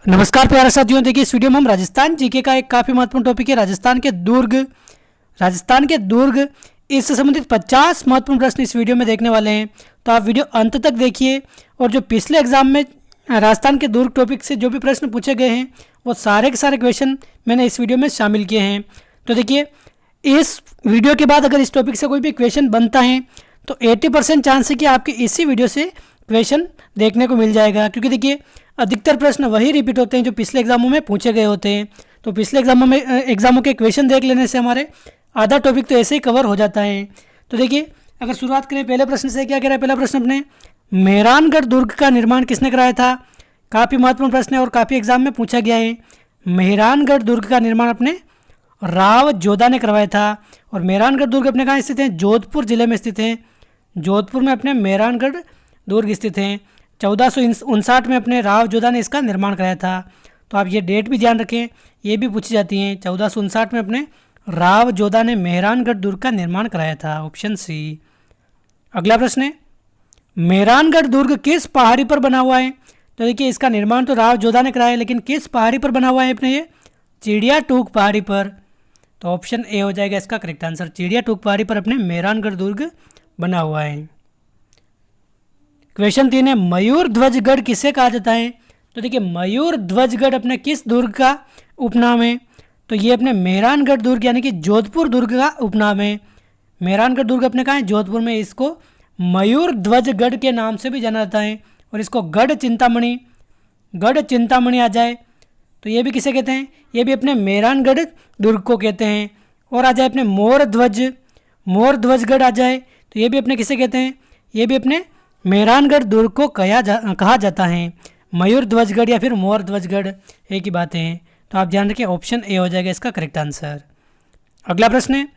नमस्कार प्यारे साथियों, देखिए इस वीडियो में हम राजस्थान जीके का एक काफ़ी महत्वपूर्ण टॉपिक है राजस्थान के दुर्ग इससे संबंधित 50 महत्वपूर्ण प्रश्न इस वीडियो में देखने वाले हैं। तो आप वीडियो अंत तक देखिए और जो पिछले एग्जाम में राजस्थान के दुर्ग टॉपिक से जो भी प्रश्न पूछे गए हैं वो सारे के सारे क्वेश्चन मैंने इस वीडियो में शामिल किए हैं। तो देखिए इस वीडियो के बाद अगर इस टॉपिक से कोई भी क्वेश्चन बनता है तो 80% चांस है कि आपके इसी वीडियो से क्वेश्चन देखने को मिल जाएगा, क्योंकि देखिए अधिकतर प्रश्न वही रिपीट होते हैं जो पिछले एग्जामों में पूछे गए होते हैं। तो पिछले एग्जामों के क्वेश्चन देख लेने से हमारे आधा टॉपिक तो ऐसे ही कवर हो जाता है। तो देखिए अगर शुरुआत करें पहले प्रश्न से, क्या कह रहा है पहला प्रश्न अपने, मेहरानगढ़ दुर्ग का निर्माण किसने कराया था। काफ़ी महत्वपूर्ण प्रश्न है और काफ़ी एग्जाम में पूछा गया है। मेहरानगढ़ दुर्ग का निर्माण अपने राव जोधा ने करवाया था। और मेहरानगढ़ दुर्ग अपने कहाँ स्थित हैं, जोधपुर जिले में स्थित हैं। जोधपुर में अपने मेहरानगढ़ दुर्ग स्थित हैं। 1459 में अपने राव जोधा ने इसका निर्माण कराया था। तो आप ये डेट भी ध्यान रखें, ये भी पूछी जाती हैं। 1459 में अपने राव जोधा ने मेहरानगढ़ दुर्ग का निर्माण कराया था, ऑप्शन सी। अगला प्रश्न है, मेहरानगढ़ दुर्ग किस पहाड़ी पर बना हुआ है। तो देखिए इसका निर्माण तो राव जोधा ने कराया है, लेकिन किस पहाड़ी पर बना हुआ है अपने, ये चिड़िया टूक पहाड़ी पर। तो ऑप्शन ए हो जाएगा इसका करेक्ट आंसर। चिड़िया टूक पहाड़ी पर अपने मेहरानगढ़ दुर्ग बना हुआ है। क्वेश्चन 3 है, मयूर ध्वजगढ़ किसे कहा जाता है। तो देखिए मयूर ध्वजगढ़ अपने किस दुर्ग का उपनाम है। तो ये अपने मेहरानगढ़ दुर्ग यानी कि जोधपुर दुर्ग का उपनाम है। मेहरानगढ़ दुर्ग अपने कहाँ है, जोधपुर में। इसको मयूर ध्वजगढ़ के नाम से भी जाना जाता है। और इसको गढ़ चिंतामणि आ जाए तो ये भी किसे कहते हैं, ये भी अपने मेहरानगढ़ दुर्ग को कहते हैं। और आ जाए अपने मोर ध्वजगढ़ आ जाए तो ये भी अपने किसे कहते हैं, ये भी अपने मेहरानगढ़ दुर्ग को कहा जाता है। मयूर ध्वजगढ़ या फिर मोर ध्वजगढ़ एक ही बात है। तो आप ध्यान रखिए ऑप्शन ए हो जाएगा इसका करेक्ट आंसर। अगला प्रश्न है,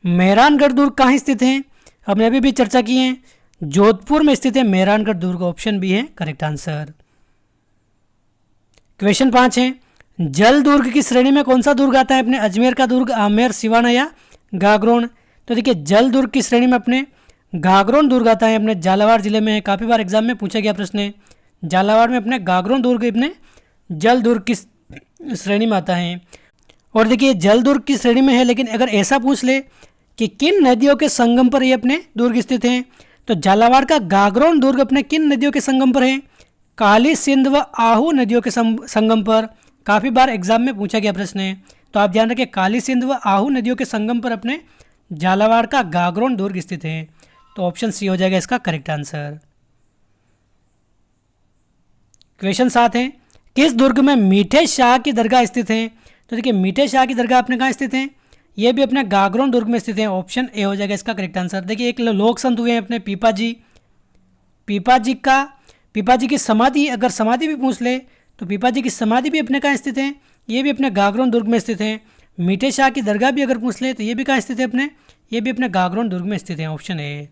मेहरानगढ़ दुर्ग कहाँ स्थित है। हमने अभी भी चर्चा की है, जोधपुर में स्थित है मेहरानगढ़ दुर्ग, ऑप्शन बी है करेक्ट आंसर। क्वेश्चन 5 है, जल दुर्ग की श्रेणी में कौन सा दुर्ग आता है अपने, अजमेर का दुर्ग, आमेर, सिवाना या गागरोन। तो देखिए जल दुर्ग की श्रेणी में अपने गागरोन दुर्ग आता है, अपने झालावाड़ जिले में है। काफ़ी बार एग्जाम में पूछा गया प्रश्न है। झालावाड़ में अपने गागरोन दुर्ग अपने जल दुर्ग की श्रेणी में आता है। और देखिए जल दुर्ग की श्रेणी में है, लेकिन अगर ऐसा पूछ ले कि किन नदियों के संगम पर ये अपने दुर्ग स्थित हैं, तो झालावाड़ का गागरोन दुर्ग अपने किन नदियों के संगम पर है, काली, सिंध व आहू नदियों के संगम पर। काफ़ी बार एग्जाम में पूछा गया प्रश्न है। तो आप ध्यान रखें काली, सिंध व आहू नदियों के संगम पर अपने झालावाड़ का गागरोन दुर्ग स्थित है। तो ऑप्शन सी हो जाएगा इसका करेक्ट आंसर। क्वेश्चन 7 है, किस दुर्ग में मीठे शाह की दरगाह स्थित है। तो देखिए मीठे शाह की दरगाह अपने कहाँ स्थित है, ये भी अपने गागरोन दुर्ग में स्थित है। ऑप्शन ए हो जाएगा इसका करेक्ट आंसर। देखिए एक लोक संत हुए हैं अपने पीपा जी की समाधि, अगर समाधि भी पूछ ले तो पीपा जी की समाधि भी अपने कहाँ स्थित है, ये भी अपने गागरोन दुर्ग में स्थित है। मीठे शाह की दरगाह भी अगर पूछ ले तो ये भी कहाँ स्थित है अपने, ये भी अपने गागरोन दुर्ग में स्थित है, ऑप्शन ए।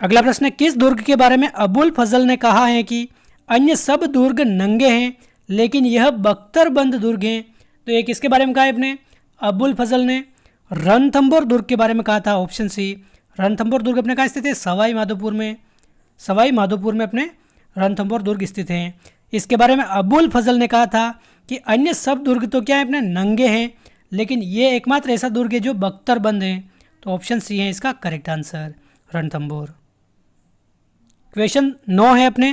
अगला प्रश्न है, किस दुर्ग के बारे में अबुल फजल ने कहा है कि अन्य सब दुर्ग नंगे हैं लेकिन यह बख्तरबंद दुर्ग हैं। तो ये किसके बारे में कहा है अपने, अबुल फजल ने रणथंभौर दुर्ग के बारे में कहा था, ऑप्शन सी। रणथंभौर दुर्ग अपने कहाँ स्थित है, सवाई माधोपुर में अपने रणथंभौर दुर्ग स्थित हैं। इसके बारे में अबुल फजल ने कहा था कि अन्य सब दुर्ग तो क्या है अपने नंगे हैं, लेकिन ये एकमात्र ऐसा दुर्ग है जो बख्तरबंद है। तो ऑप्शन सी है इसका करेक्ट आंसर, रणथंभौर। क्वेश्चन 9 है अपने,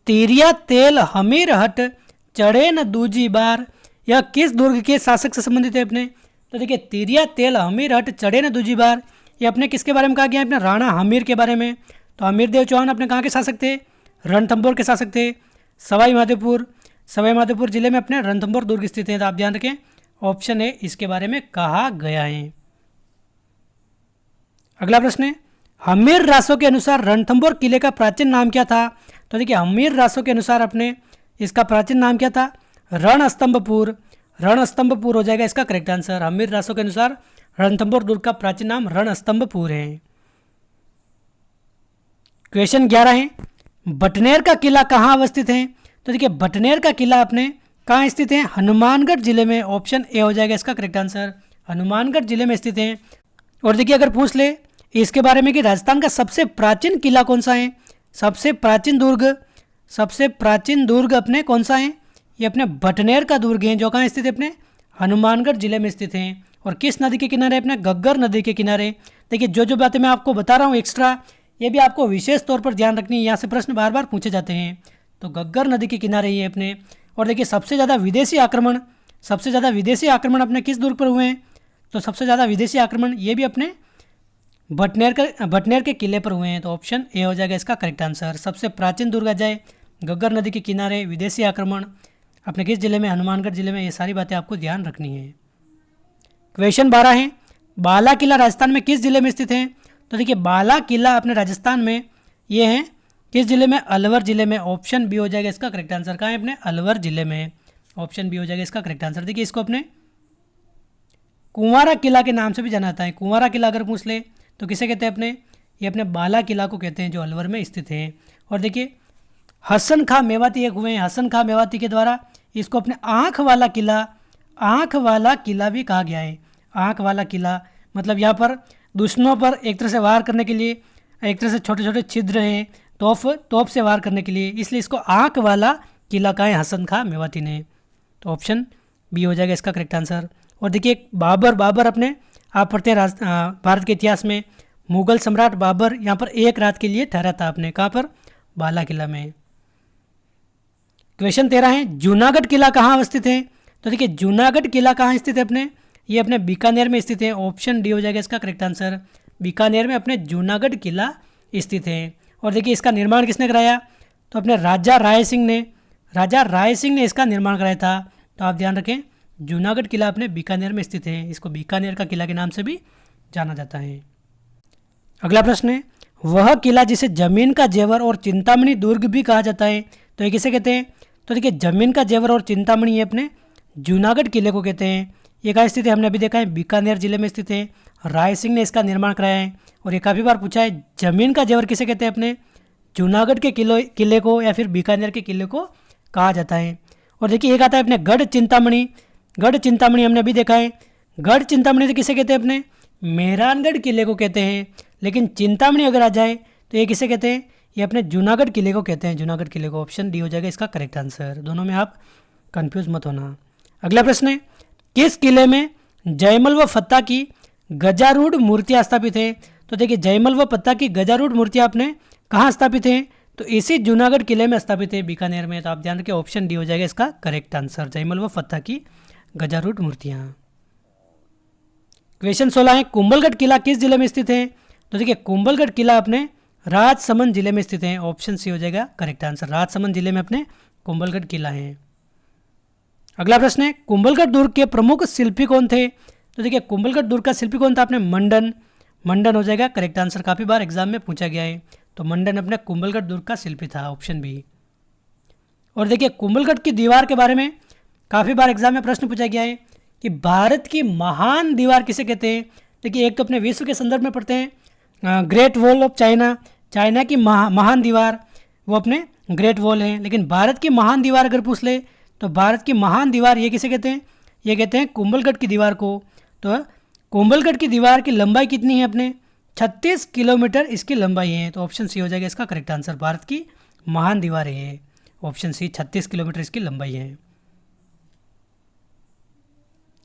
तिरिया तेल हमीर हट चढ़े न दूजी बार, यह किस दुर्ग के शासक से संबंधित है अपने। तो देखिए तिरिया तेल हमीर हट चढ़े न दूजी बार, ये अपने किसके बारे में कहा गया है, अपने राणा हमीर के बारे में। तो हमीर देव चौहान अपने कहाँ के शासक थे, रणथंभौर के शासक थे। सवाई माधोपुर जिले में अपने रणथंभौर दुर्ग स्थित है। तो आप ध्यान रखें ऑप्शन ए इसके बारे में कहा गया है। अगला प्रश्न है, हमीर रासों के अनुसार रणथंभौर किले का प्राचीन नाम क्या था। तो देखिए हमीर रासों के अनुसार अपने इसका प्राचीन नाम क्या था, रणस्तंभपुर हो जाएगा इसका करेक्ट आंसर। हमीर रासों के अनुसार रणथंभौर दुर्ग का प्राचीन नाम रणस्तंभपुर है। क्वेश्चन 11 है, बटनेर का किला कहाँ अवस्थित है। तो देखिए बटनेर का किला अपने कहाँ स्थित है, हनुमानगढ़ जिले में। ऑप्शन ए हो जाएगा इसका करेक्ट आंसर, हनुमानगढ़ जिले में स्थित है। और देखिए अगर पूछ ले इसके बारे में कि राजस्थान का सबसे प्राचीन किला कौन सा है, सबसे प्राचीन दुर्ग सबसे प्राचीन दुर्ग अपने कौन सा है? ये अपने भटनेर का दुर्ग है, जो कहाँ स्थित है? अपने हनुमानगढ़ जिले में स्थित है। और किस नदी के किनारे? अपने घग्गर नदी के किनारे। देखिए जो बातें मैं आपको बता रहा हूँ एक्स्ट्रा, ये भी आपको विशेष तौर पर ध्यान रखनी है, यहाँ से प्रश्न बार बार पूछे जाते हैं। तो घग्गर नदी के किनारे ये अपने। और देखिए सबसे ज़्यादा विदेशी आक्रमण अपने किस दुर्ग पर हुए हैं? तो सबसे ज़्यादा विदेशी आक्रमण ये भी अपने भटनेर के किले पर हुए हैं। तो ऑप्शन ए हो जाएगा इसका करेक्ट आंसर। सबसे प्राचीन दुर्ग आ जाए, घग्गर नदी के किनारे, विदेशी आक्रमण अपने किस जिले में? हनुमानगढ़ जिले में। ये सारी बातें आपको ध्यान रखनी है। क्वेश्चन 12 है, बाला किला राजस्थान में किस जिले में स्थित है? तो देखिए बाला किला अपने राजस्थान में ये है किस जिले में? अलवर जिले में। ऑप्शन बी हो जाएगा इसका करेक्ट आंसर। कहाँ है? अपने अलवर जिले में। ऑप्शन बी हो जाएगा इसका करेक्ट आंसर। देखिए इसको अपने कुंवारा किला के नाम से भी जाना जाता है। कुंवारा किला अगर पूछ ले तो किसे कहते हैं? अपने ये अपने बाला किला को कहते हैं, जो अलवर में स्थित है। और देखिए हसन खां मेवाती एक हुए हैं, हसन खां मेवाती के द्वारा इसको अपने आँख वाला किला भी कहा गया है। आँख वाला किला मतलब यहाँ पर दुश्मनों पर एक तरह से वार करने के लिए, एक तरह से छोटे छोटे छिद्र हैं तोप से वार करने के लिए, इसलिए इसको आँख वाला किला कहा है हसन खां मेवाती ने। तो ऑप्शन बी हो जाएगा इसका करेक्ट आंसर। और देखिए बाबर अपने आप पढ़ते हैं भारत के इतिहास में, मुगल सम्राट बाबर यहाँ पर एक रात के लिए ठहरा था अपने, कहाँ पर? बाला किला में। क्वेश्चन 13 है, जूनागढ़ किला कहाँ अवस्थित है? तो देखिए जूनागढ़ किला कहाँ स्थित है? अपने ये अपने बीकानेर में स्थित है। ऑप्शन डी हो जाएगा इसका करेक्ट आंसर। बीकानेर में अपने जूनागढ़ किला स्थित है। और देखिए इसका निर्माण किसने कराया? तो अपने राजा राय सिंह ने इसका निर्माण कराया था। तो आप ध्यान रखें, जूनागढ़ किला अपने बीकानेर में स्थित है। इसको बीकानेर का किला के नाम से भी जाना जाता है। अगला प्रश्न है, वह किला जिसे जमीन का जेवर और चिंतामणि दुर्ग भी कहा जाता है, तो ये किसे कहते हैं? तो देखिए जमीन का जेवर और चिंतामणि ये अपने जूनागढ़ किले को कहते हैं। ये कहाँ स्थित है? हमने अभी देखा है बीकानेर जिले में स्थित है। राय सिंह ने इसका निर्माण कराया है। और ये काफ़ी बार पूछा है, जमीन का जेवर किसे कहते हैं? अपने जूनागढ़ के किले को या फिर बीकानेर के किले को कहा जाता है। और देखिए एक आता है अपने गढ़ चिंतामणि हमने अभी देखा है। गढ़ चिंतामणि से किसे कहते हैं? अपने मेहरानगढ़ किले को कहते हैं। लेकिन चिंतामणि अगर आ जाए तो ये किसे कहते हैं? ये अपने जूनागढ़ किले को कहते हैं, जूनागढ़ किले को। ऑप्शन डी हो जाएगा इसका करेक्ट आंसर। दोनों में आप कंफ्यूज मत होना। अगला प्रश्न है, किस किले में जयमल व फत्ता की गजारूढ़ मूर्तियाँ स्थापित है? तो देखिए जयमल व फत्ता की गजारूढ़ मूर्तियाँ अपने कहाँ स्थापित हैं? तो इसी जूनागढ़ किले में स्थापित है, बीकानेर में। तो आप ध्यान रखें, ऑप्शन डी हो जाएगा इसका करेक्ट आंसर, जयमल व फत्ता की गजारूढ़ मूर्तियाँ। क्वेश्चन 16 है, कुंभलगढ़ किला किस जिले में स्थित है? तो देखिए कुंभलगढ़ किला अपने राजसमंद जिले में स्थित है। ऑप्शन सी हो जाएगा करेक्ट आंसर, राजसमंद जिले में अपने कुंभलगढ़ किला है। अगला प्रश्न है, कुंभलगढ़ दुर्ग के प्रमुख शिल्पी कौन थे? तो देखिए कुंभलगढ़ दुर्ग का शिल्पी कौन था? अपने मंडन हो जाएगा करेक्ट आंसर। काफ़ी बार एग्जाम में पूछा गया है। तो मंडन अपने कुंभलगढ़ दुर्ग का शिल्पी था, ऑप्शन बी। और देखिए कुंभलगढ़ की दीवार के बारे में काफ़ी बार एग्जाम में प्रश्न पूछा गया है कि भारत की महान दीवार किसे कहते हैं? देखिए एक तो अपने विश्व के संदर्भ में पढ़ते हैं ग्रेट वॉल ऑफ चाइना की महान दीवार वो अपने ग्रेट वॉल है। लेकिन भारत की महान दीवार अगर पूछ ले तो भारत की महान दीवार ये किसे कहते हैं? ये कहते हैं कुंभलगढ़ की दीवार को। तो कुंभलगढ़ की दीवार की लंबाई कितनी है? अपने 36 किलोमीटर इसकी लंबाई है। तो ऑप्शन सी हो जाएगा इसका करेक्ट आंसर, भारत की महान दीवार है। ऑप्शन सी, 36 किलोमीटर इसकी लंबाई है।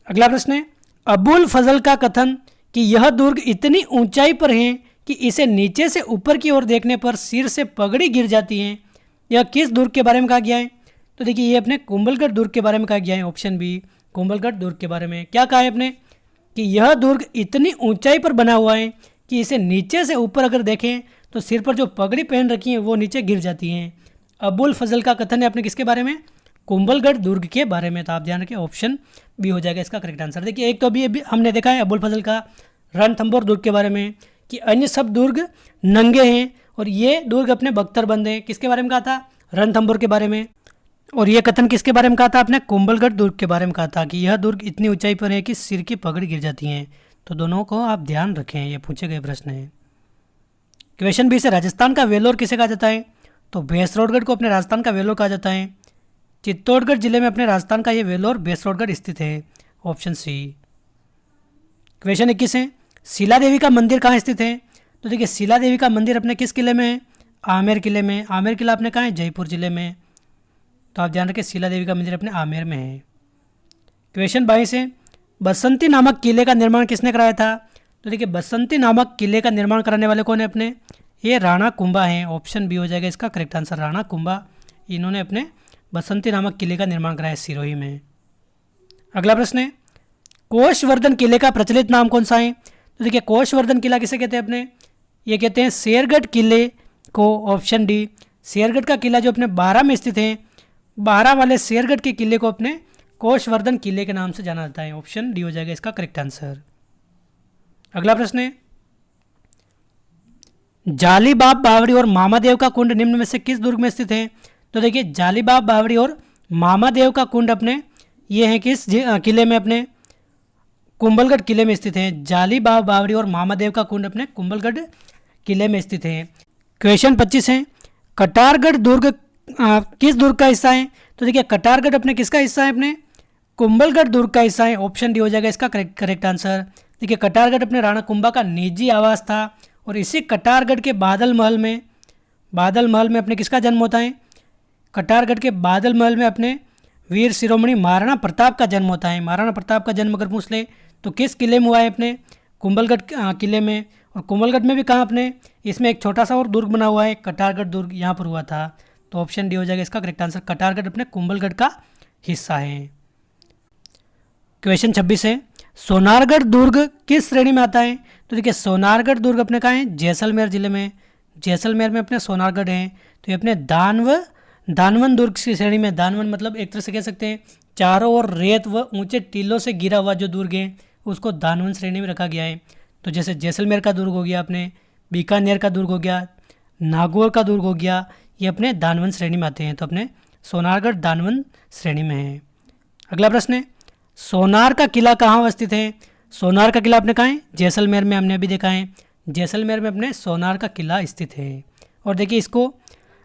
अगला प्रश्न है, अबुल फजल का कथन कि यह दुर्ग इतनी ऊंचाई पर है कि इसे नीचे से ऊपर की ओर देखने पर सिर से पगड़ी गिर जाती है, यह किस दुर्ग के बारे में कहा गया है? तो देखिए ये अपने कुंभलगढ़ दुर्ग के बारे में कहा गया है। ऑप्शन बी, कुंभलगढ़ दुर्ग के बारे में क्या कहा है अपने? कि यह दुर्ग इतनी ऊंचाई पर बना हुआ है कि इसे नीचे से ऊपर अगर देखें तो सिर पर जो पगड़ी पहन रखी है वो नीचे गिर जाती हैं। अबुल फजल का कथन है अपने किसके बारे में? कुंभलगढ़ दुर्ग के बारे में। तो आप ध्यान रखें, ऑप्शन बी हो जाएगा इसका करेक्ट आंसर। देखिए एक तो अभी हमने देखा है अबुल फजल का रणथंभौर दुर्ग के बारे में कि अन्य सब दुर्ग नंगे हैं और ये दुर्ग अपने बख्तरबंद हैं। किसके बारे में कहा था? रणथंभौर के बारे में। और ये कथन किसके बारे में कहा था? अपने कुंभलगढ़ दुर्ग के बारे में कहा था कि यह दुर्ग इतनी ऊंचाई पर है कि सिर की पगड़ी गिर जाती हैं। तो दोनों को आप ध्यान रखें, ये पूछे गए प्रश्न हैं। क्वेश्चन बी से, राजस्थान का वेलोर किसे कहा जाता है? तो भैंसरोडगढ़ को अपने राजस्थान का वेलोर कहा जाता है। चित्तौड़गढ़ जिले में अपने राजस्थान का ये वेलोर भैंसरोडगढ़ स्थित है। Option C. क्वेश्चन 21 है, शिला देवी का मंदिर कहाँ स्थित है? तो देखिए शिला देवी का मंदिर अपने किस किले में है? आमेर किले में। आमेर किला अपने कहाँ है? जयपुर जिले में। तो आप ध्यान रखें शिला देवी का मंदिर अपने आमेर में है। क्वेश्चन 22 है, बसंती नामक किले का निर्माण किसने कराया था? तो देखिए बसंती नामक किले का निर्माण कराने वाले कौन है अपने? ये राणा कुंभा हैं। ऑप्शन बी हो जाएगा इसका करेक्ट आंसर, राणा कुंभा। इन्होंने अपने बसंती नामक किले का निर्माण कराया सिरोही में। अगला प्रश्न है, कोशवर्धन किले का प्रचलित नाम कौन सा है? तो देखिए कोशवर्धन किला किसे कहते हैं अपने? ये कहते हैं शेरगढ़ किले को। ऑप्शन डी, शेरगढ़ का किला जो अपने 12 में स्थित है, 12 वाले शेरगढ़ के किले को अपने कोशवर्धन किले के नाम से जाना जाता है। ऑप्शन डी हो जाएगा इसका करेक्ट आंसर। अगला प्रश्न है, जालीबाब बावड़ी और मामादेव का कुंड निम्न में से किस दुर्ग में स्थित है? तो देखिए जालीबाब बावड़ी और मामादेव का कुंड अपने ये हैं किस किले में? अपने कुंभलगढ़ किले में स्थित हैं। जालीबाब बावड़ी और मामादेव का कुंड अपने कुंभलगढ़ किले में स्थित है। क्वेश्चन 25 है, कटारगढ़ दुर्ग किस दुर्ग का हिस्सा है? तो देखिए कटारगढ़ अपने किसका हिस्सा है? अपने कुंभलगढ़ दुर्ग का हिस्सा है। ऑप्शन डी हो जाएगा इसका करेक्ट आंसर। देखिए कटारगढ़ अपने राणा कुंभा का निजी आवास था और इसी कटारगढ़ के बादल महल में अपने किसका जन्म होता है? कटारगढ़ के बादल महल में अपने वीर शिरोमणि महाराणा प्रताप का जन्म होता है। महाराणा प्रताप का जन्म अगर पूछ ले तो किस किले में हुआ है? अपने कुंभलगढ़ किले में। और कुंभलगढ़ में भी कहाँ अपने इसमें एक छोटा सा और दुर्ग बना हुआ है, कटारगढ़ दुर्ग, यहाँ पर हुआ था। तो ऑप्शन डी हो जाएगा इसका करेक्ट आंसर, कटारगढ़ अपने कुंभलगढ़ का हिस्सा है। क्वेश्चन 26 है, सोनारगढ़ दुर्ग किस श्रेणी में आता है? तो देखिए सोनारगढ़ दुर्ग अपने कहाँ है? जैसलमेर जिले में। जैसलमेर में अपने सोनारगढ़ है। तो ये अपने दानवन दुर्ग की श्रेणी में। दानवन मतलब एक तरह से कह सकते हैं चारों ओर रेत व ऊंचे टीलों से घिरा हुआ जो दुर्ग है उसको दानवन श्रेणी में रखा गया है। तो जैसे जैसलमेर का दुर्ग हो गया, अपने बीकानेर का दुर्ग हो गया, नागौर का दुर्ग हो गया, ये अपने दानवन श्रेणी में आते हैं। तो अपने सोनारगढ़ दानवन श्रेणी में है। अगला प्रश्न है, सोनार का किला कहाँ अवस्थित है? सोनार का किला अपने कहाँ है? जैसलमेर में। हमने अभी देखा है जैसलमेर में अपने सोनार का किला स्थित है। और देखिए इसको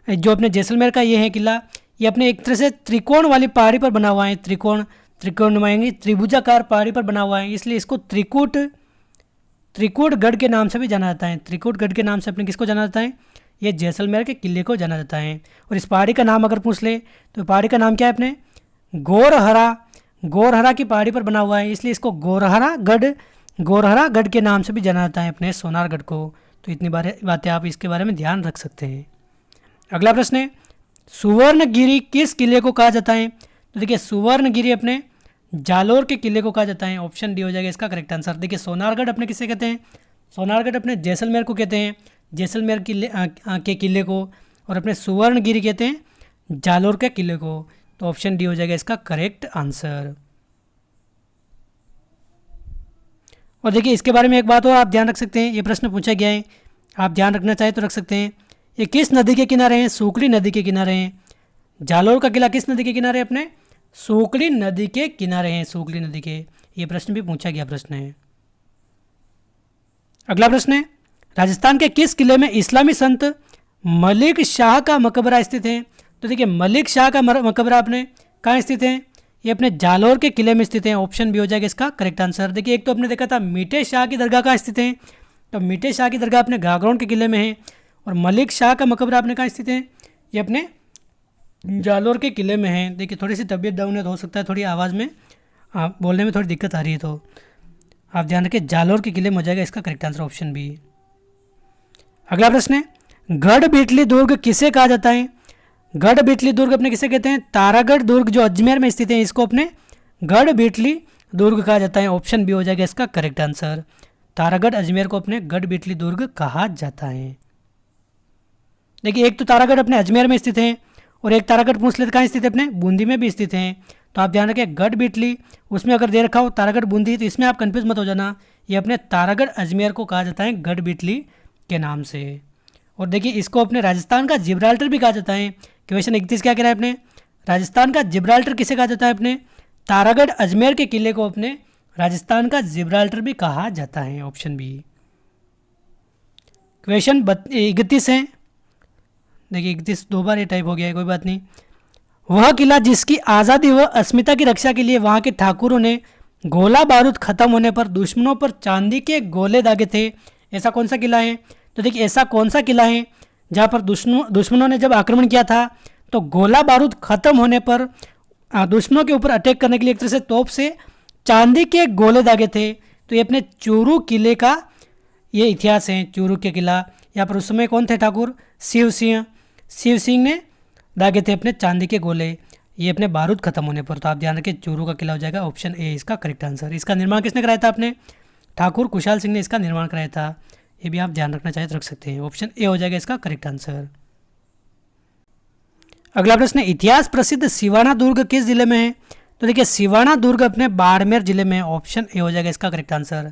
जो अपने जैसलमेर का ये है किला, ये अपने एक तरह से त्रिकोण वाली पहाड़ी पर बना हुआ है। त्रिकोण नुमाएंगे त्रिभुजाकार पहाड़ी पर बना हुआ है, इसलिए इसको त्रिकूटगढ़ के नाम से भी जाना जाता है। त्रिकूटगढ़ के नाम से अपने किसको जाना जाता है? ये जैसलमेर के किले को जाना जाता है। और इस पहाड़ी का नाम अगर पूछ ले तो पहाड़ी का नाम क्या है? अपने गौरहरा की पहाड़ी पर बना हुआ है, इसलिए इसको गौरहरागढ़ के नाम से भी जाना जाता है अपने सोनारगढ़ को। तो इतनी बातें आप इसके बारे में ध्यान रख सकते हैं। अगला प्रश्न है, सुवर्णगिरी किस किले को कहा जाता है? तो देखिए सुवर्णगिरी अपने जालोर के किले को कहा जाता है। ऑप्शन डी हो जाएगा इसका करेक्ट आंसर। देखिए सोनारगढ़ अपने किसे कहते हैं? सोनारगढ़ अपने जैसलमेर को कहते हैं, जैसलमेर के किले को। और अपने सुवर्णगिरी कहते हैं जालोर के किले को। तो ऑप्शन डी हो जाएगा इसका करेक्ट आंसर। और देखिए इसके बारे में एक बात और आप ध्यान रख सकते हैं, ये प्रश्न पूछा गया है, आप ध्यान रखना चाहें तो रख सकते हैं। ये किस नदी के किनारे हैं? सूकली नदी के किनारे हैं। जालोर का किला किस नदी के किनारे? अपने सूकली नदी के किनारे हैं, सूकली नदी के। ये प्रश्न भी पूछा गया प्रश्न है। अगला प्रश्न है, राजस्थान के किस किले में इस्लामी संत मलिक शाह का मकबरा स्थित है? तो देखिए मलिक शाह का मकबरा अपने कहाँ स्थित है? ये अपने जालोर के किले में स्थित है। ऑप्शन बी हो जाएगा इसका करेक्ट आंसर। देखिए एक तो अपने देखा था मीठे शाह की दरगाह कहाँ स्थित है? तो मीठे शाह की दरगाह अपने गागरोन के किले में है। और मलिक शाह का मकबरा अपने कहाँ स्थित है? ये अपने जालोर के किले में है। देखिए थोड़ी सी तबीयत डाउन है तो हो सकता है थोड़ी आवाज़ में बोलने में थोड़ी दिक्कत आ रही है, तो आप ध्यान रखें जालोर के किले में हो जाएगा इसका करेक्ट आंसर, ऑप्शन बी। अगला प्रश्न है, गढ़ बिटली दुर्ग किसे कहा जाता है? गढ़ बिटली दुर्ग अपने किसे कहते हैं? तारागढ़ दुर्ग जो अजमेर में स्थित है इसको अपने गढ़ बिटली दुर्ग कहा जाता है। ऑप्शन बी हो जाएगा इसका करेक्ट आंसर। तारागढ़ अजमेर को अपने गढ़ बिटली दुर्ग कहा जाता है। देखिए एक तो तारागढ़ अपने अजमेर में स्थित है और एक तारागढ़ पूछ लेते कहाँ स्थित है? अपने बूंदी में भी स्थित हैं। तो आप ध्यान रखें गढ़ बिटली उसमें अगर दे रखा हो तारागढ़ बूंदी तो इसमें आप कंफ्यूज मत हो जाना, ये अपने तारागढ़ अजमेर को कहा जाता है गढ़ बिटली के नाम से। और देखिए इसको अपने राजस्थान का जिब्राल्टर भी कहा जाता है। क्वेश्चन 31 क्या कह रहा है अपने? राजस्थान का जिब्राल्टर किसे कहा जाता है? अपने तारागढ़ अजमेर के किले को अपने राजस्थान का जिब्राल्टर भी कहा जाता है, ऑप्शन बी। क्वेश्चन 31 है, देखिए 31 दो बार ये टाइप हो गया है, कोई बात नहीं। वह किला जिसकी आज़ादी व अस्मिता की रक्षा के लिए वहाँ के ठाकुरों ने गोला बारूद खत्म होने पर दुश्मनों पर चांदी के गोले दागे थे, ऐसा कौन सा किला है? तो देखिए ऐसा कौन सा किला है जहाँ पर दुश्मनों ने जब आक्रमण किया था तो गोला बारूद खत्म होने पर दुश्मनों के ऊपर अटैक करने के लिए एक तरह से तोप से चांदी के गोले दागे थे। तो ये अपने चूरू किले का ये इतिहास है, चूरू के किला। यहाँ पर उस समय कौन थे? ठाकुर शिव सिंह ने दागे थे अपने चांदी के गोले, ये अपने बारूद खत्म होने पर। तो आप ध्यान रखें, चूरू का किला हो जाएगा ऑप्शन ए इसका करेक्ट आंसर। इसका निर्माण किसने कराया था? अपने ठाकुर कुशाल सिंह ने इसका निर्माण कराया था। ये भी आप ध्यान रखना चाहे तो रख सकते हैं, ऑप्शन ए हो जाएगा इसका करेक्ट आंसर। अगला प्रश्न है, इतिहास प्रसिद्ध सिवाना दुर्ग किस जिले में है? तो देखिए सिवाना दुर्ग अपने बाड़मेर जिले में, ऑप्शन ए हो जाएगा इसका करेक्ट आंसर।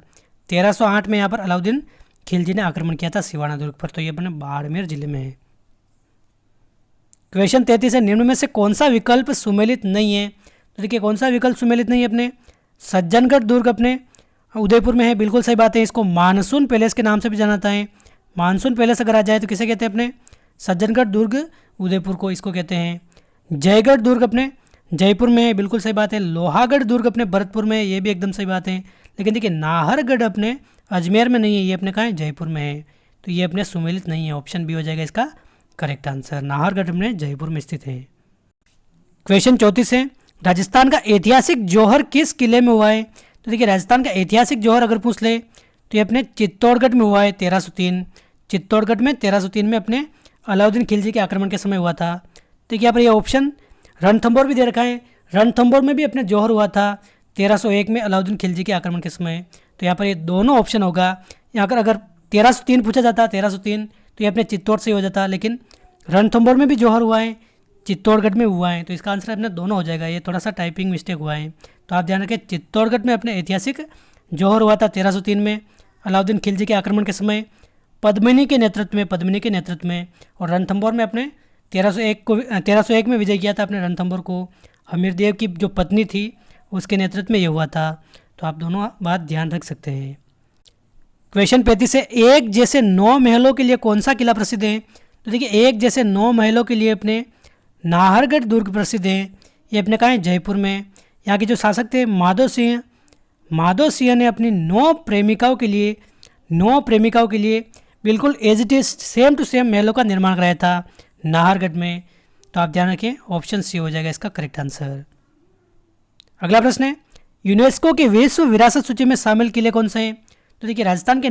1308 में यहाँ पर अलाउद्दीन खिलजी ने आक्रमण किया था सिवाना दुर्ग पर, तो ये अपने बाड़मेर जिले में है। क्वेश्चन 33 है, निम्न में से कौन सा विकल्प सुमेलित नहीं है? तो देखिए कौन सा विकल्प सुमेलित नहीं है? अपने सज्जनगढ़ दुर्ग अपने उदयपुर में है, बिल्कुल सही बात है। इसको मानसून पैलेस के नाम से भी जाना जाता है। मानसून पैलेस अगर आ जाए तो किसे कहते हैं? अपने सज्जनगढ़ दुर्ग उदयपुर को इसको कहते हैं। जयगढ़ दुर्ग अपने जयपुर में है, बिल्कुल सही बात है। लोहागढ़ दुर्ग अपने भरतपुर में है, ये भी एकदम सही बात है। लेकिन देखिए नाहरगढ़ अपने अजमेर में नहीं है, ये अपने कहाँ है? जयपुर में है, तो ये अपने सुमेलित नहीं है, ऑप्शन बी हो जाएगा इसका करेक्ट आंसर। नाहरगढ़ अपने जयपुर में स्थित है। क्वेश्चन 34 है, राजस्थान का ऐतिहासिक जौहर किस किले में हुआ है? तो देखिए राजस्थान का ऐतिहासिक जौहर अगर पूछ ले तो ये अपने चित्तौड़गढ़ में हुआ है, 1303। चित्तौड़गढ़ में 1303 में अपने अलाउद्दीन खिलजी के आक्रमण के समय हुआ था। देखिए यहाँ पर यह ऑप्शन रणथंभौर भी दे रखा है, रणथंभौर में भी अपने जौहर हुआ था 1301 में अलाउद्दीन खिलजी के आक्रमण के समय। तो यहाँ पर ये दोनों ऑप्शन होगा। यहाँ पर अगर 1303 पूछा जाता 1303 तो ये अपने चित्तौड़ से हो जाता, लेकिन रणथंभौर में भी जौहर हुआ है, चित्तौड़गढ़ में हुआ है, तो इसका आंसर अपने दोनों हो जाएगा। ये थोड़ा सा टाइपिंग मिस्टेक हुआ है, तो आप ध्यान रखें चित्तौड़गढ़ में अपने ऐतिहासिक जौहर हुआ था 1303 में अलाउद्दीन खिलजी के आक्रमण के समय पद्मिनी के नेतृत्व में, और रणथंभौर में अपने 1301 में विजय किया था अपने रणथंभौर को। हमीरदेव की जो पत्नी थी उसके नेतृत्व में ये हुआ था। तो आप दोनों बात ध्यान रख सकते हैं। क्वेश्चन 35 है, एक जैसे 9 महलों के लिए कौन सा किला प्रसिद्ध है? तो देखिए एक जैसे 9 महलों के लिए अपने नाहरगढ़ दुर्ग प्रसिद्ध है, ये अपने कहाँ है? जयपुर में। यहाँ के जो शासक थे माधो सिंह ने अपनी 9 प्रेमिकाओं के लिए बिल्कुल as it is same to same महलों का निर्माण कराया था नाहरगढ़ में। तो आप ध्यान रखें, ऑप्शन सी हो जाएगा इसका करेक्ट आंसर। अगला प्रश्न है, यूनेस्को की विश्व विरासत सूची में शामिल किले कौन से हैं? तो देखिए राजस्थान के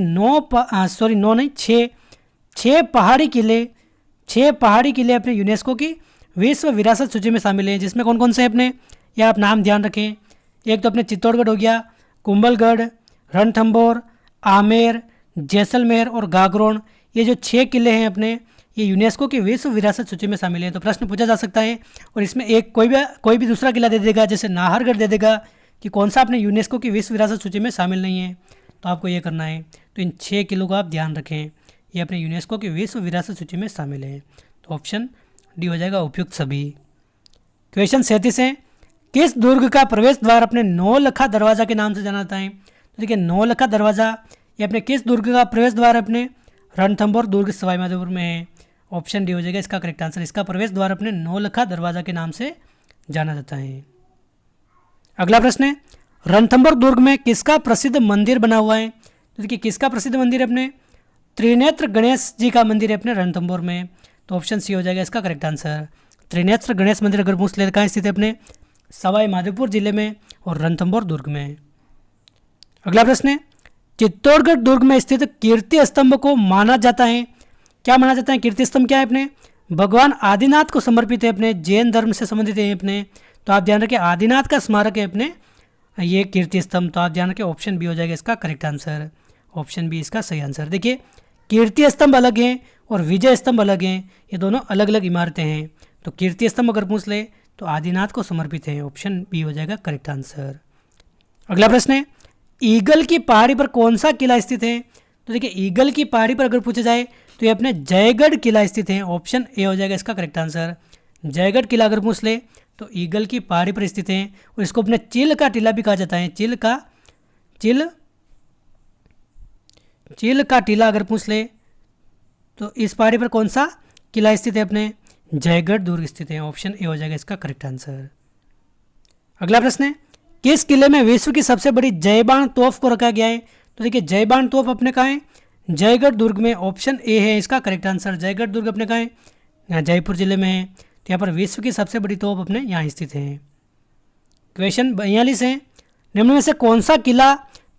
6 पहाड़ी किले अपने यूनेस्को की विश्व विरासत सूची में शामिल हैं, जिसमें कौन कौन से हैं अपने, या आप नाम ध्यान रखें। एक तो अपने चित्तौड़गढ़ हो गया, कुंभलगढ़, रणथंभौर, आमेर, जैसलमेर और गागरोन। ये जो 6 किले हैं अपने, ये यूनेस्को की विश्व विरासत सूची में शामिल है। तो प्रश्न पूछा जा सकता है और इसमें एक कोई भी दूसरा किला दे देगा, जैसे नाहरगढ़ दे देगा कि कौन सा अपने यूनेस्को की विश्व विरासत सूची में शामिल नहीं है। तो आपको ये करना है, तो इन 6 किलों को आप ध्यान रखें, ये अपने यूनेस्को की विश्व विरासत सूची में शामिल है। तो ऑप्शन डी हो जाएगा उपयुक्त सभी। क्वेश्चन 37 है, किस दुर्ग का प्रवेश द्वार अपने नौलखा दरवाजा के नाम से जाना जाता है? तो देखिए नौलखा दरवाजा ये अपने किस दुर्ग का प्रवेश द्वार अपने रणथंभौर दुर्ग सवाई माधोपुर में है। ऑप्शन डी हो जाएगा इसका करेक्ट आंसर। इसका प्रवेश द्वार अपने नौलखा दरवाजा के नाम से जाना जाता है। अगला प्रश्न है, रणथंभौर दुर्ग में किसका प्रसिद्ध मंदिर बना हुआ है? तो देखिए किसका प्रसिद्ध मंदिर है? अपने त्रिनेत्र गणेश जी का मंदिर है अपने रणथंभौर में। तो ऑप्शन सी हो जाएगा इसका करेक्ट आंसर। त्रिनेत्र गणेश मंदिर अगर पूछ ले कहाँ स्थित है? अपने सवाई माधोपुर जिले में और रणथंभौर दुर्ग में। अगला प्रश्न है, चित्तौड़गढ़ दुर्ग में स्थित कीर्ति स्तंभ को माना जाता है, क्या माना जाता है? कीर्ति स्तंभ क्या है? अपने भगवान आदिनाथ को समर्पित है, अपने जैन धर्म से संबंधित है अपने। तो आप ध्यान रखें आदिनाथ का स्मारक है अपने ये कीर्ति स्तंभ। तो आप ध्यान रखें ऑप्शन बी हो जाएगा इसका करेक्ट आंसर। ऑप्शन बी इसका सही आंसर। देखिए कीर्ति स्तंभ अलग हैं और विजय स्तंभ अलग हैं, ये दोनों अलग अलग इमारतें हैं। तो कीर्ति स्तंभ अगर पूछ ले तो आदिनाथ को समर्पित है, ऑप्शन बी हो जाएगा करेक्ट आंसर। अगला प्रश्न है, ईगल की पहाड़ी पर कौन सा किला स्थित है? तो देखिए ईगल की पहाड़ी पर अगर पूछा जाए तो ये अपने जयगढ़ किला स्थित है, ऑप्शन ए हो जाएगा इसका करेक्ट आंसर। जयगढ़ किला अगर पूछ ले तो ईगल की पहाड़ी पर स्थित है और इसको अपने चिल का टीला भी कहा जाता है। चिल का टीला अगर पूछ ले तो इस पहाड़ी पर कौन सा किला स्थित है? अपने जयगढ़ दुर्ग स्थित है, ऑप्शन ए हो जाएगा इसका करेक्ट आंसर। अगला प्रश्न है, किस किले में विश्व की सबसे बड़ी जयबान तोफ को रखा गया है? तो देखिए जयबान तोफ अपने कहाँ है? जयगढ़ दुर्ग में, ऑप्शन ए है इसका करेक्ट आंसर। जयगढ़ दुर्ग अपने कहाँ है? यहाँ जयपुर जिले में है। तो यहाँ पर विश्व की सबसे बड़ी तोप अपने यहाँ स्थित है। क्वेश्चन 42 है, निम्न में से कौन सा किला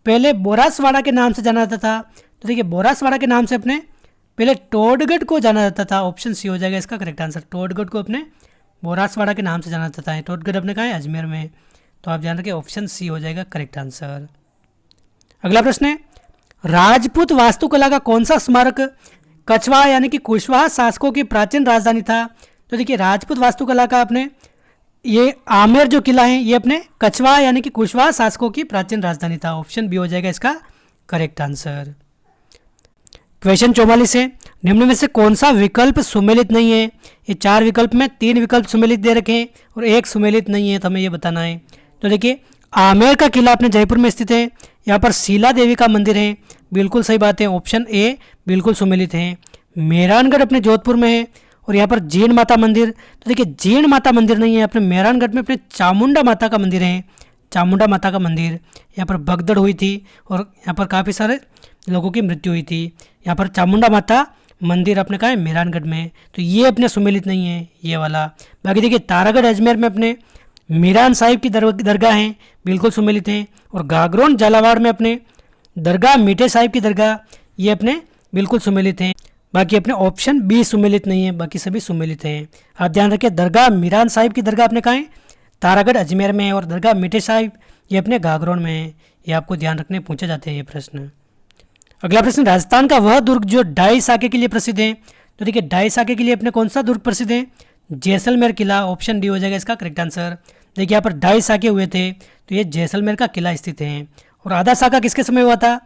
पहले बोरासवाड़ा के नाम से जाना जाता था? तो देखिए बोरासवाड़ा के नाम से अपने पहले टोडगढ़ को जाना जाता था। ऑप्शन सी हो जाएगा इसका करेक्ट आंसर। टोडगढ़ को अपने बोरासवाड़ा के नाम से जाना जाता है। टोडगढ़ अपने कहाँ है? अजमेर में। तो आप ध्यान रखें ऑप्शन सी हो जाएगा करेक्ट आंसर। अगला प्रश्न है, राजपूत वास्तुकला का कौन सा स्मारक कछवाहा यानी कि कुशवाहा शासकों की प्राचीन राजधानी था? तो देखिए राजपूत वास्तुकला का अपने ये आमेर जो किला है ये अपने कछवाहा यानी कि कुशवाहा शासकों की प्राचीन राजधानी था। ऑप्शन बी हो जाएगा इसका करेक्ट आंसर। क्वेश्चन 44 है, निम्न में से कौन सा विकल्प सुमेलित नहीं है? ये 4 विकल्प में 3 विकल्प सुमेलित दे रखे हैं और 1 सुमेलित नहीं है, तो हमें ये बताना है। तो देखिए आमेर का किला अपने जयपुर में स्थित है। यहाँ पर शीला देवी का मंदिर है, बिल्कुल सही बात है, ऑप्शन ए बिल्कुल सुमेलित है। मेहरानगढ़ अपने जोधपुर में है और यहाँ पर जीण माता मंदिर, तो देखिए जीण माता मंदिर नहीं है, अपने मेहरानगढ़ में अपने चामुंडा माता का मंदिर है। चामुंडा माता का मंदिर, यहाँ पर भगदड़ हुई थी और यहाँ पर काफ़ी सारे लोगों की मृत्यु हुई थी। यहाँ पर चामुंडा माता मंदिर अपने कहा है मेहरानगढ़ में, तो ये अपने सुमेलित नहीं है ये वाला। बाकी देखिए तारागढ़ अजमेर में अपने मीरान साहिब की दरगाह हैं, बिल्कुल सुमेलित हैं। और गागरोन झालावाड़ में अपने दरगाह मीठे साहिब की दरगाह, ये अपने बिल्कुल सुमेलित हैं। बाकी अपने ऑप्शन बी सुमेलित नहीं है, बाकी सभी सुमेलित हैं। आप ध्यान रखिए दरगाह मीरान साहिब की दरगाह अपने कहाँ है? तारागढ़ अजमेर में है और दरगाह मीठे साहिब ये अपने गागरोन में है। ये आपको ध्यान रखने पूछे जाते हैं ये प्रश्न। अगला प्रश्न, राजस्थान का वह दुर्ग जो डाई साके के लिए प्रसिद्ध है? तो देखिए डाई साके के लिए अपने कौन सा दुर्ग प्रसिद्ध है? जैसलमेर किला, ऑप्शन डी हो जाएगा इसका करेक्ट आंसर। देखिए यहाँ पर डाई साके हुए थे, तो ये जैसलमेर का किला स्थित है। और आधा साका किसके समय हुआ था?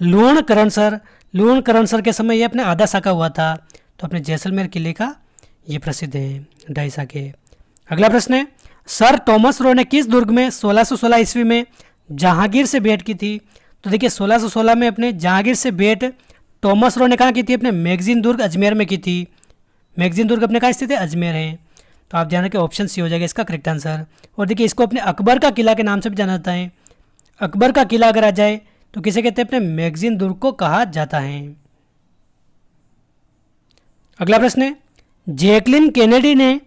लूणकरण सर के समय ये अपने आधा साका हुआ था। तो अपने जैसलमेर किले का ये प्रसिद्ध है डाई साके। अगला प्रश्न है, सर थॉमस रो ने किस दुर्ग में 1616 ईस्वी में जहांगीर से भेंट की थी? तो देखिए 1616 में अपने जहांगीर से भेंट थॉमस रो ने कहाँ की थी? अपने मैगजीन दुर्ग अजमेर में की थी। मैगजीन दुर्ग अपने कहाँ स्थित है? अजमेर है। तो आप ध्यान रखें ऑप्शन सी हो जाएगा इसका करेक्ट आंसर। और देखिए इसको अपने अकबर का किला के नाम से भी जाना जाता है। अकबर का किला अगर आ जाए तो किसे कहते हैं? अपने मैगजीन दुर्ग को कहा जाता है। अगला प्रश्न है, जैकलिन केनेडी ने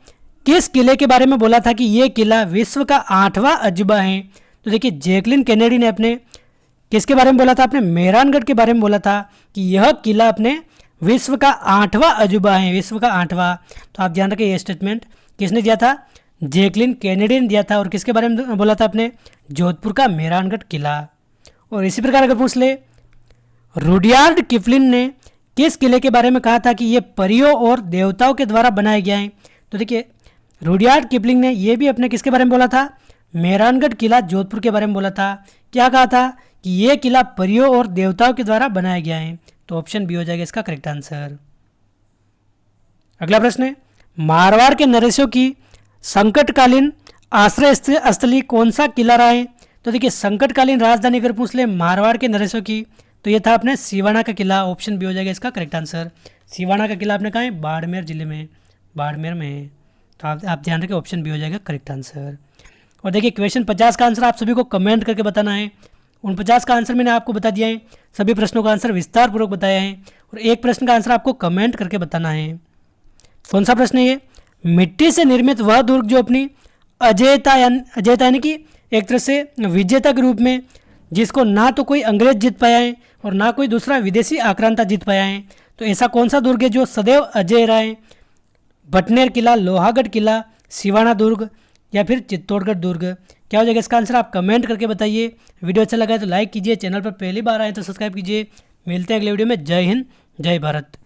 किस किले के बारे में बोला था कि यह किला विश्व का 8वां अजूबा है? तो देखिए जैकलिन केनेडी ने अपने किसके बारे में बोला था? अपने मेहरानगढ़ के बारे में बोला था कि यह किला अपने विश्व का 8वां अजूबा है, विश्व का 8वां। तो आप ध्यान रखें ये स्टेटमेंट किसने दिया था? जैकलिन केनेडी ने दिया था। और किसके बारे में बोला था? अपने जोधपुर का मेहरानगढ़ किला। और इसी प्रकार अगर पूछ ले, रुडयार्ड किपलिंग ने किस किले के बारे में कहा था कि यह परियों और देवताओं के द्वारा बनाया गया है? तो देखिए रुडयार्ड किपलिंग ने यह भी अपने किसके बारे में बोला था? मेहरानगढ़ किला जोधपुर के बारे में बोला था। क्या कहा था? कि यह किला परियों और देवताओं के द्वारा बनाया गया है। तो ऑप्शन बी हो जाएगा इसका करेक्ट आंसर। अगला प्रश्न है, मारवाड़ के नरेशों की संकटकालीन आश्रय स्थली कौन सा किला रहा है? तो देखिए संकटकालीन राजधानी अगर पूछ ले मारवाड़ के नरेशों की, तो ये था अपने सिवाना का किला। ऑप्शन बी हो जाएगा इसका करेक्ट आंसर। सिवाना का किला अपने कहाँ है? बाड़मेर जिले में, बाड़मेर में है। तो आप ध्यान रखें ऑप्शन बी हो जाएगा करेक्ट आंसर। और देखिए क्वेश्चन 50 का आंसर आप सभी को कमेंट करके बताना है। 49 का आंसर मैंने आपको बता दिया है, सभी प्रश्नों का आंसर विस्तार पूर्वक बताया है। और एक प्रश्न का आंसर आपको कमेंट करके बताना है। कौन सा प्रश्न है ये? मिट्टी से निर्मित वह दुर्ग जो अपनी अजेयता यानी कि एक तरह से विजेता के रूप में, जिसको ना तो कोई अंग्रेज जीत पाया है और ना कोई दूसरा विदेशी आक्रांता जीत पाया है, तो ऐसा कौन सा दुर्ग है जो सदैव अजय रहा है? भटनेर किला, लोहागढ़ किला, सिवाना दुर्ग या फिर चित्तौड़गढ़ दुर्ग? क्या हो जाएगा इसका आंसर? आप कमेंट करके बताइए। वीडियो अच्छा लगा है तो लाइक कीजिए, चैनल पर पहली बार आए तो सब्सक्राइब कीजिए। मिलते हैं अगले वीडियो में। जय हिंद, जय भारत।